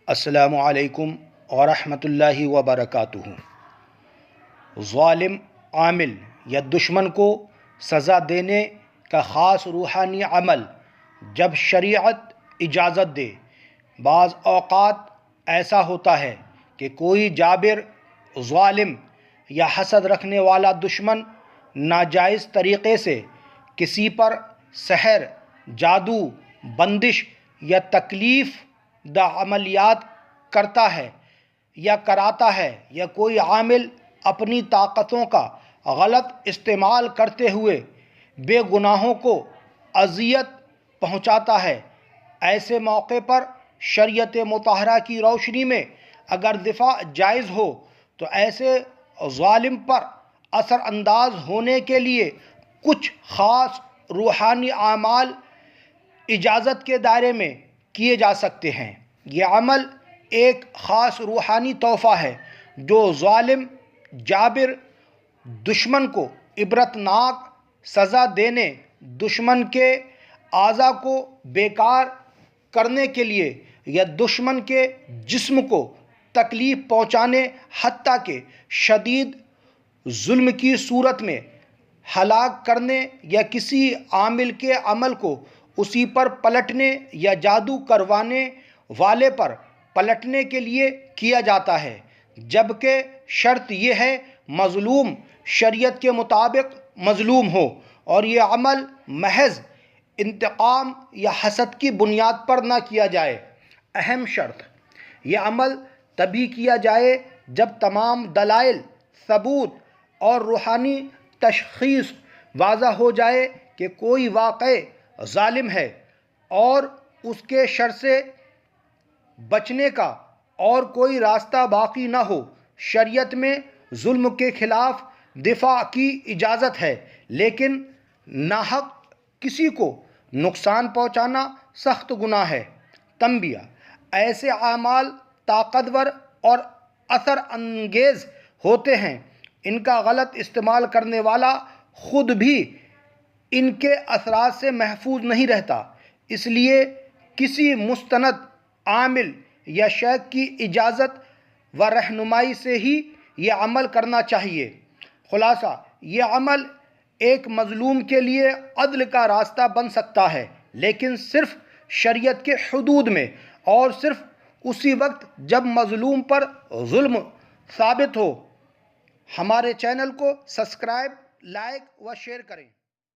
السلام علیکم ورحمۃ اللہ وبرکاتہ۔ ظالم عامل یا دشمن کو سزا دینے کا خاص روحانی عمل جب شریعت اجازت دے۔ بعض اوقات ایسا ہوتا ہے کہ کوئی جابر، ظالم یا حسد رکھنے والا دشمن ناجائز طریقے سے کسی پر سحر، جادو، بندش یا تکلیف دہ عملیات کرتا ہے یا کراتا ہے، یا کوئی عامل اپنی طاقتوں کا غلط استعمال کرتے ہوئے بے گناہوں کو اذیت پہنچاتا ہے۔ ایسے موقع پر شریعت مطہرہ کی روشنی میں اگر دفاع جائز ہو تو ایسے ظالم پر اثر انداز ہونے کے لیے کچھ خاص روحانی اعمال اجازت کے دائرے میں کیے جا سکتے ہیں۔ یہ عمل ایک خاص روحانی تحفہ ہے جو ظالم، جابر دشمن کو عبرتناک سزا دینے، دشمن کے اعضاء کو بیکار کرنے کے لیے یا دشمن کے جسم کو تکلیف پہنچانے، حتیٰ کہ شدید ظلم کی صورت میں ہلاک کرنے، یا کسی عامل کے عمل کو اسی پر پلٹنے یا جادو کروانے والے پر پلٹنے کے لیے کیا جاتا ہے، جبکہ شرط یہ ہے مظلوم شریعت کے مطابق مظلوم ہو اور یہ عمل محض انتقام یا حسد کی بنیاد پر نہ کیا جائے۔ اہم شرط: یہ عمل تبھی کیا جائے جب تمام دلائل، ثبوت اور روحانی تشخیص واضح ہو جائے کہ کوئی واقعی ظالم ہے اور اس کے شر سے بچنے کا اور کوئی راستہ باقی نہ ہو۔ شریعت میں ظلم کے خلاف دفاع کی اجازت ہے، لیکن ناحق کسی کو نقصان پہنچانا سخت گناہ ہے۔ تنبیہ: ایسے اعمال طاقتور اور اثر انگیز ہوتے ہیں، ان کا غلط استعمال کرنے والا خود بھی ان کے اثرات سے محفوظ نہیں رہتا، اس لیے کسی مستند عامل یا شیخ کی اجازت و رہنمائی سے ہی یہ عمل کرنا چاہیے۔ خلاصہ: یہ عمل ایک مظلوم کے لیے عدل کا راستہ بن سکتا ہے، لیکن صرف شریعت کے حدود میں، اور صرف اسی وقت جب مظلوم پر ظلم ثابت ہو۔ ہمارے چینل کو سبسکرائب، لائک و شیئر کریں۔